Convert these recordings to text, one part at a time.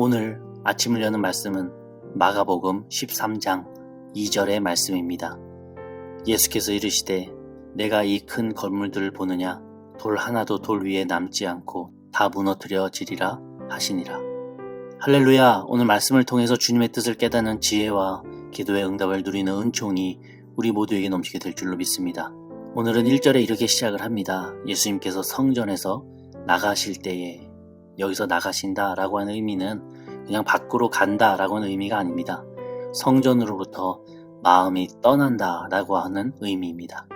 오늘 아침을 여는 말씀은 마가복음 13장 2절의 말씀입니다. 예수께서 이르시되 내가 이 큰 건물들을 보느냐 돌 하나도 돌 위에 남지 않고 다 무너뜨려지리라 하시니라. 할렐루야. 오늘 말씀을 통해서 주님의 뜻을 깨닫는 지혜와 기도의 응답을 누리는 은총이 우리 모두에게 넘치게 될 줄로 믿습니다. 오늘은 1절에 이렇게 시작을 합니다. 예수님께서 성전에서 나가실 때에, 여기서 나가신다 라고 하는 의미는 그냥 밖으로 간다 라고 하는 의미가 아닙니다. 성전으로부터 마음이 떠난다 라고 하는 의미입니다.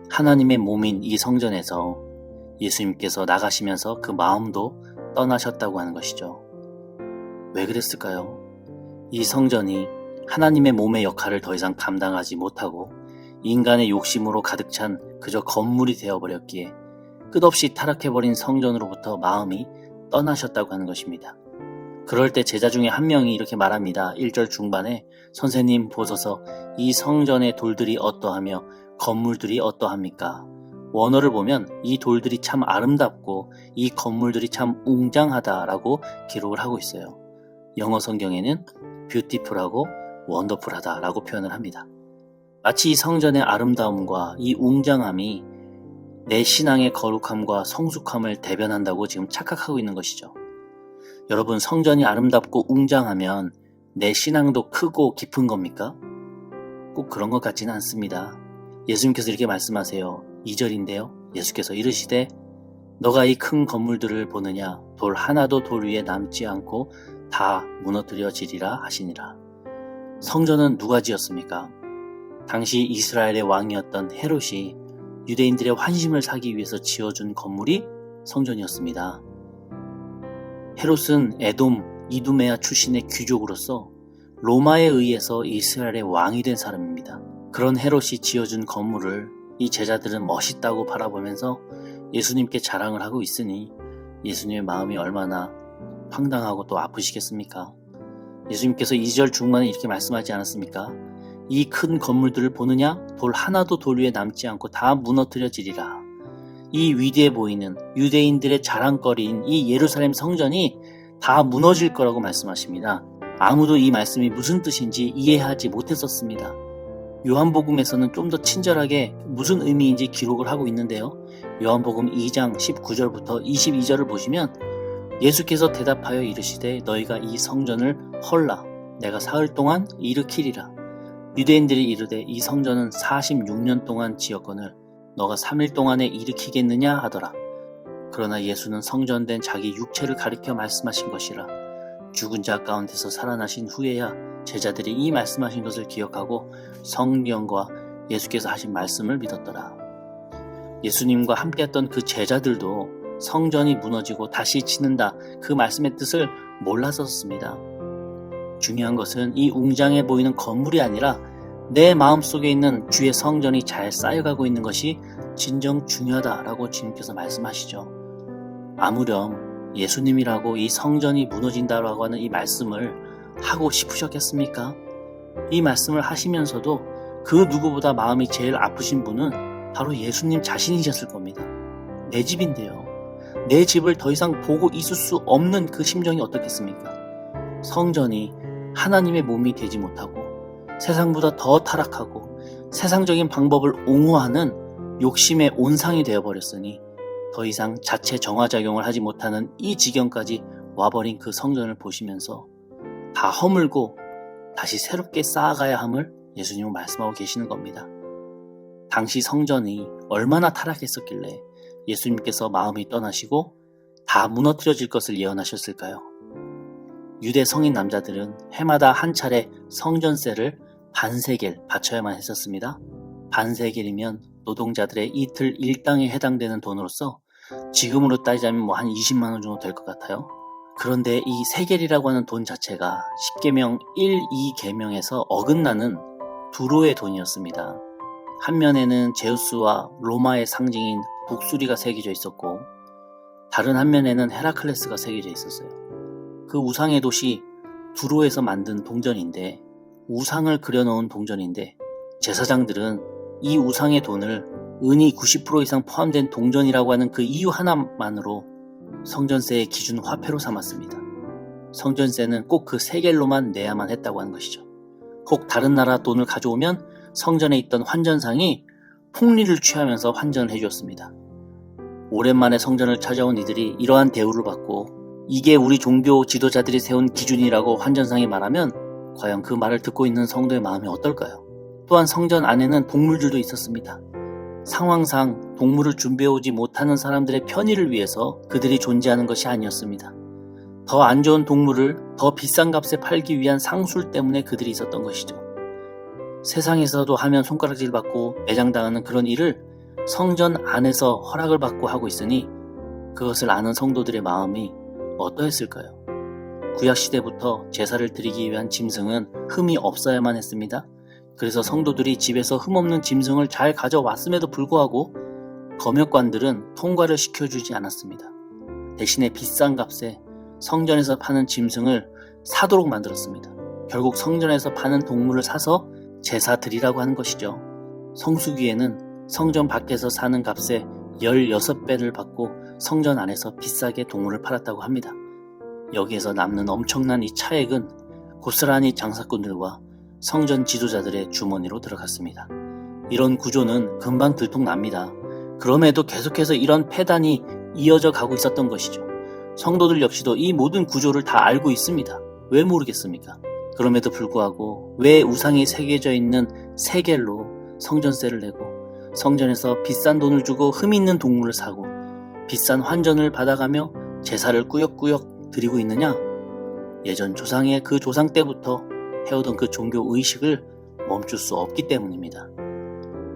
하나님의 몸인 이 성전에서 예수님께서 나가시면서 그 마음도 떠나셨다고 하는 것이죠. 왜 그랬을까요? 이 성전이 하나님의 몸의 역할을 더 이상 감당하지 못하고 인간의 욕심으로 가득 찬 그저 건물이 되어버렸기에 끝없이 타락해버린 성전으로부터 마음이 떠나셨다고 하는 것입니다. 그럴 때 제자 중에 한 명이 이렇게 말합니다. 1절 중반에 선생님 보소서 이 성전의 돌들이 어떠하며 건물들이 어떠합니까? 원어를 보면 이 돌들이 참 아름답고 이 건물들이 참 웅장하다라고 기록을 하고 있어요. 영어 성경에는 beautiful하고 wonderful하다라고 표현을 합니다. 마치 이 성전의 아름다움과 이 웅장함이 내 신앙의 거룩함과 성숙함을 대변한다고 지금 착각하고 있는 것이죠. 여러분, 성전이 아름답고 웅장하면 내 신앙도 크고 깊은 겁니까? 꼭 그런 것 같지는 않습니다. 예수님께서 이렇게 말씀하세요. 2절인데요. 예수께서 이르시되 너가 이 큰 건물들을 보느냐 돌 하나도 돌 위에 남지 않고 다 무너뜨려지리라 하시니라. 성전은 누가 지었습니까? 당시 이스라엘의 왕이었던 헤롯이 유대인들의 환심을 사기 위해서 지어준 건물이 성전이었습니다. 헤롯은 에돔, 이두메아 출신의 귀족으로서 로마에 의해서 이스라엘의 왕이 된 사람입니다. 그런 헤롯이 지어준 건물을 이 제자들은 멋있다고 바라보면서 예수님께 자랑을 하고 있으니 예수님의 마음이 얼마나 황당하고 또 아프시겠습니까? 예수님께서 2절 중반에 이렇게 말씀하지 않았습니까? 이 큰 건물들을 보느냐? 돌 하나도 돌 위에 남지 않고 다 무너뜨려지리라. 이 위대해 보이는 유대인들의 자랑거리인 이 예루살렘 성전이 다 무너질 거라고 말씀하십니다. 아무도 이 말씀이 무슨 뜻인지 이해하지 못했었습니다. 요한복음에서는 좀 더 친절하게 무슨 의미인지 기록을 하고 있는데요. 요한복음 2장 19절부터 22절을 보시면 예수께서 대답하여 이르시되 너희가 이 성전을 헐라 내가 사흘 동안 일으키리라. 유대인들이 이르되 이 성전은 46년 동안 지었거늘 너가 3일 동안에 일으키겠느냐 하더라. 그러나 예수는 성전된 자기 육체를 가리켜 말씀하신 것이라. 죽은 자 가운데서 살아나신 후에야 제자들이 이 말씀하신 것을 기억하고 성경과 예수께서 하신 말씀을 믿었더라. 예수님과 함께했던 그 제자들도 성전이 무너지고 다시 짓는다 그 말씀의 뜻을 몰랐었습니다. 중요한 것은 이 웅장해 보이는 건물이 아니라 내 마음속에 있는 주의 성전이 잘 쌓여가고 있는 것이 진정 중요하다라고 주님께서 말씀하시죠. 아무렴 예수님이라고 이 성전이 무너진다라고 하는 이 말씀을 하고 싶으셨겠습니까? 이 말씀을 하시면서도 그 누구보다 마음이 제일 아프신 분은 바로 예수님 자신이셨을 겁니다. 내 집인데요. 내 집을 더 이상 보고 있을 수 없는 그 심정이 어떻겠습니까? 성전이 하나님의 몸이 되지 못하고 세상보다 더 타락하고 세상적인 방법을 옹호하는 욕심의 온상이 되어버렸으니 더 이상 자체 정화작용을 하지 못하는 이 지경까지 와버린 그 성전을 보시면서 다 허물고 다시 새롭게 쌓아가야 함을 예수님은 말씀하고 계시는 겁니다. 당시 성전이 얼마나 타락했었길래 예수님께서 마음이 떠나시고 다 무너뜨려질 것을 예언하셨을까요? 유대 성인 남자들은 해마다 한 차례 성전세를 반세겔 바쳐야만 했었습니다. 반세겔이면 노동자들의 이틀 일당에 해당되는 돈으로서 지금으로 따지자면 한 20만 원 정도 될 것 같아요. 그런데 이 세겔이라고 하는 돈 자체가 10계명 1, 2계명에서 어긋나는 두로의 돈이었습니다. 한 면에는 제우스와 로마의 상징인 북수리가 새겨져 있었고 다른 한 면에는 헤라클레스가 새겨져 있었어요. 그 우상의 도시 두로에서 만든 동전인데 우상을 그려놓은 동전인데 제사장들은 이 우상의 돈을 은이 90% 이상 포함된 동전이라고 하는 그 이유 하나만으로 성전세의 기준 화폐로 삼았습니다. 성전세는 꼭 그 세겔로만 내야만 했다고 하는 것이죠. 혹 다른 나라 돈을 가져오면 성전에 있던 환전상이 폭리를 취하면서 환전을 해주었습니다. 오랜만에 성전을 찾아온 이들이 이러한 대우를 받고 이게 우리 종교 지도자들이 세운 기준이라고 환전상이 말하면 과연 그 말을 듣고 있는 성도의 마음이 어떨까요? 또한 성전 안에는 동물들도 있었습니다. 상황상 동물을 준비해오지 못하는 사람들의 편의를 위해서 그들이 존재하는 것이 아니었습니다. 더 안 좋은 동물을 더 비싼 값에 팔기 위한 상술 때문에 그들이 있었던 것이죠. 세상에서도 하면 손가락질 받고 매장당하는 그런 일을 성전 안에서 허락을 받고 하고 있으니 그것을 아는 성도들의 마음이 어떠했을까요? 구약시대부터 제사를 드리기 위한 짐승은 흠이 없어야만 했습니다. 그래서 성도들이 집에서 흠없는 짐승을 잘 가져왔음에도 불구하고 검역관들은 통과를 시켜주지 않았습니다. 대신에 비싼 값에 성전에서 파는 짐승을 사도록 만들었습니다. 결국 성전에서 파는 동물을 사서 제사 드리라고 하는 것이죠. 성수기에는 성전 밖에서 사는 값에 16배를 받고 성전 안에서 비싸게 동물을 팔았다고 합니다. 여기에서 남는 엄청난 이 차액은 고스란히 장사꾼들과 성전 지도자들의 주머니로 들어갔습니다. 이런 구조는 금방 들통납니다. 그럼에도 계속해서 이런 폐단이 이어져 가고 있었던 것이죠. 성도들 역시도 이 모든 구조를 다 알고 있습니다. 왜 모르겠습니까? 그럼에도 불구하고 왜 우상이 새겨져 있는 세겔로 성전세를 내고 성전에서 비싼 돈을 주고 흠 있는 동물을 사고 비싼 환전을 받아가며 제사를 꾸역꾸역 드리고 있느냐? 예전 조상의 그 조상 때부터 해오던 그 종교 의식을 멈출 수 없기 때문입니다.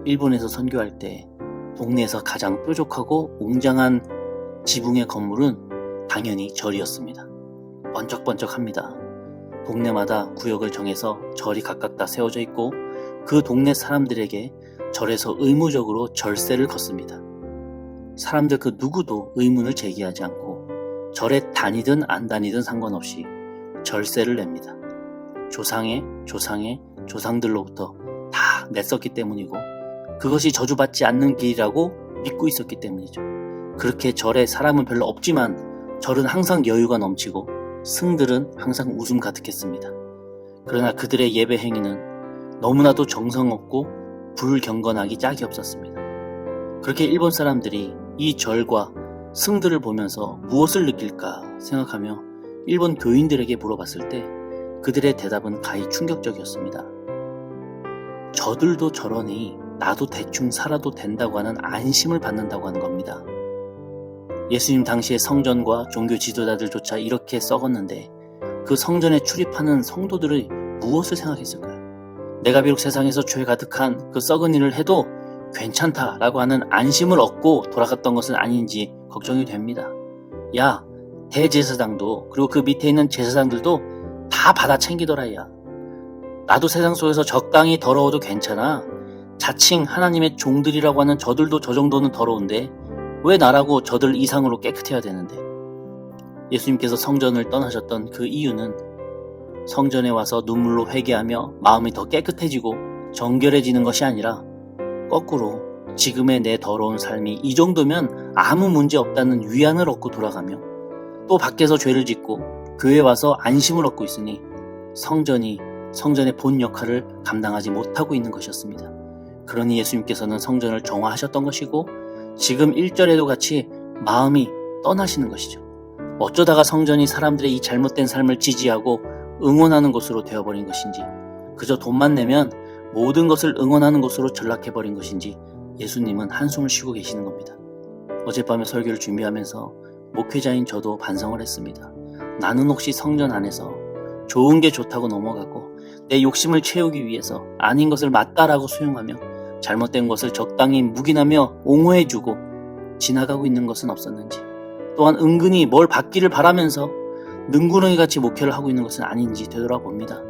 일본에서 선교할 때 동네에서 가장 뾰족하고 웅장한 지붕의 건물은 당연히 절이었습니다. 번쩍번쩍합니다. 동네마다 구역을 정해서 절이 각각 다 세워져 있고 그 동네 사람들에게 절에서 의무적으로 절세를 걷습니다. 사람들 그 누구도 의문을 제기하지 않고 절에 다니든 안 다니든 상관없이 절세를 냅니다. 조상들로부터 다 냈었기 때문이고 그것이 저주받지 않는 길이라고 믿고 있었기 때문이죠. 그렇게 절에 사람은 별로 없지만 절은 항상 여유가 넘치고 승들은 항상 웃음 가득했습니다. 그러나 그들의 예배 행위는 너무나도 정성 없고 불경건하기 짝이 없었습니다. 그렇게 일본 사람들이 이 절과 승들을 보면서 무엇을 느낄까 생각하며 일본 교인들에게 물어봤을 때 그들의 대답은 가히 충격적이었습니다. 저들도 저러니 나도 대충 살아도 된다고 하는 안심을 받는다고 하는 겁니다. 예수님 당시의 성전과 종교 지도자들조차 이렇게 썩었는데 그 성전에 출입하는 성도들이 무엇을 생각했을까요? 내가 비록 세상에서 죄 가득한 그 썩은 일을 해도 괜찮다라고 하는 안심을 얻고 돌아갔던 것은 아닌지 걱정이 됩니다. 야, 대제사장도 그리고 그 밑에 있는 제사장들도 다 받아 챙기더라 야. 나도 세상 속에서 적당히 더러워도 괜찮아. 자칭 하나님의 종들이라고 하는 저들도 저 정도는 더러운데 왜 나라고 저들 이상으로 깨끗해야 되는데? 예수님께서 성전을 떠나셨던 그 이유는 성전에 와서 눈물로 회개하며 마음이 더 깨끗해지고 정결해지는 것이 아니라 거꾸로 지금의 내 더러운 삶이 이 정도면 아무 문제 없다는 위안을 얻고 돌아가며 또 밖에서 죄를 짓고 교회에 와서 안심을 얻고 있으니 성전의 본 역할을 감당하지 못하고 있는 것이었습니다. 그러니 예수님께서는 성전을 정화하셨던 것이고 지금 1절에도 같이 마음이 떠나시는 것이죠. 어쩌다가 성전이 사람들의 이 잘못된 삶을 지지하고 응원하는 곳으로 되어버린 것인지 그저 돈만 내면 모든 것을 응원하는 곳으로 전락해버린 것인지 예수님은 한숨을 쉬고 계시는 겁니다. 어젯밤에 설교를 준비하면서 목회자인 저도 반성을 했습니다. 나는 혹시 성전 안에서 좋은 게 좋다고 넘어가고 내 욕심을 채우기 위해서 아닌 것을 맞다라고 수용하며 잘못된 것을 적당히 묵인하며 옹호해주고 지나가고 있는 것은 없었는지 또한 은근히 뭘 받기를 바라면서 능구렁이같이 목회를 하고 있는 것은 아닌지 되돌아봅니다.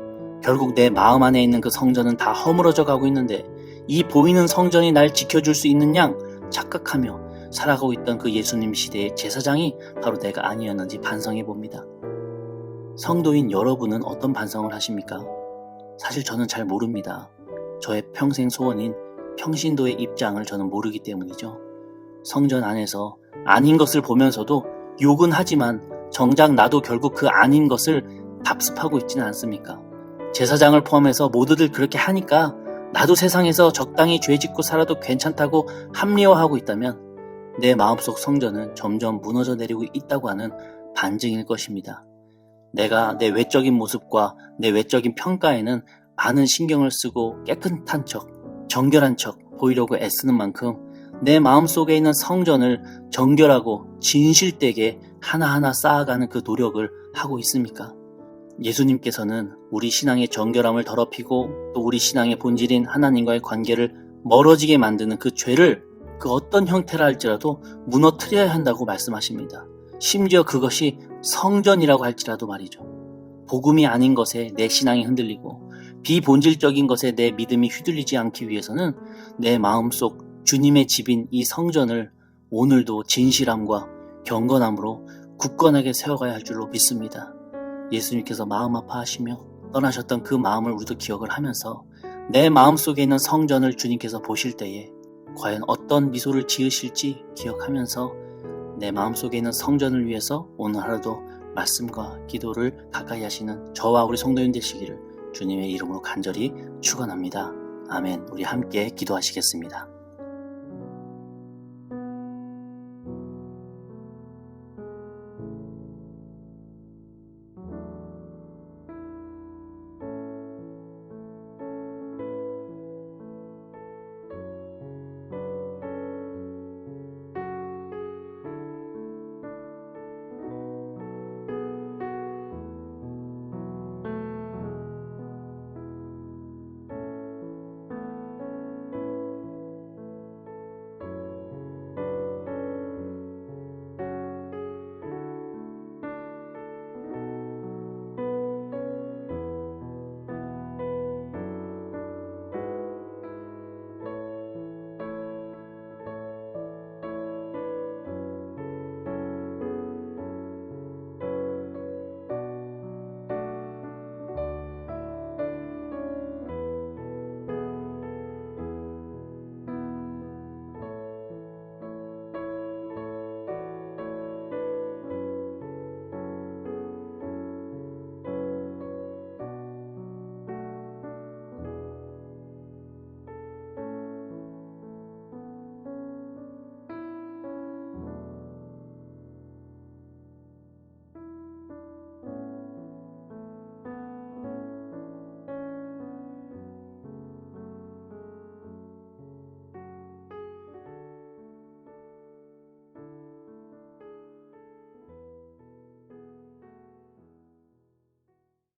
결국 내 마음 안에 있는 그 성전은 다 허물어져 가고 있는데 이 보이는 성전이 날 지켜줄 수 있는 양 착각하며 살아가고 있던 그 예수님 시대의 제사장이 바로 내가 아니었는지 반성해 봅니다. 성도인 여러분은 어떤 반성을 하십니까? 사실 저는 잘 모릅니다. 저의 평생 소원인 평신도의 입장을 저는 모르기 때문이죠. 성전 안에서 아닌 것을 보면서도 욕은 하지만 정작 나도 결국 그 아닌 것을 답습하고 있지는 않습니까? 제사장을 포함해서 모두들 그렇게 하니까 나도 세상에서 적당히 죄 짓고 살아도 괜찮다고 합리화하고 있다면 내 마음속 성전은 점점 무너져 내리고 있다고 하는 반증일 것입니다. 내가 내 외적인 모습과 내 외적인 평가에는 많은 신경을 쓰고 깨끗한 척, 정결한 척 보이려고 애쓰는 만큼 내 마음속에 있는 성전을 정결하고 진실되게 하나하나 쌓아가는 그 노력을 하고 있습니까? 예수님께서는 우리 신앙의 정결함을 더럽히고 또 우리 신앙의 본질인 하나님과의 관계를 멀어지게 만드는 그 죄를 그 어떤 형태라 할지라도 무너뜨려야 한다고 말씀하십니다. 심지어 그것이 성전이라고 할지라도 말이죠. 복음이 아닌 것에 내 신앙이 흔들리고 비본질적인 것에 내 믿음이 휘둘리지 않기 위해서는 내 마음속 주님의 집인 이 성전을 오늘도 진실함과 경건함으로 굳건하게 세워가야 할 줄로 믿습니다. 예수님께서 마음 아파하시며 떠나셨던 그 마음을 우리도 기억을 하면서 내 마음속에 있는 성전을 주님께서 보실 때에 과연 어떤 미소를 지으실지 기억하면서 내 마음속에 있는 성전을 위해서 오늘 하루도 말씀과 기도를 가까이 하시는 저와 우리 성도님 되시기를 주님의 이름으로 간절히 축원합니다. 아멘. 우리 함께 기도하시겠습니다.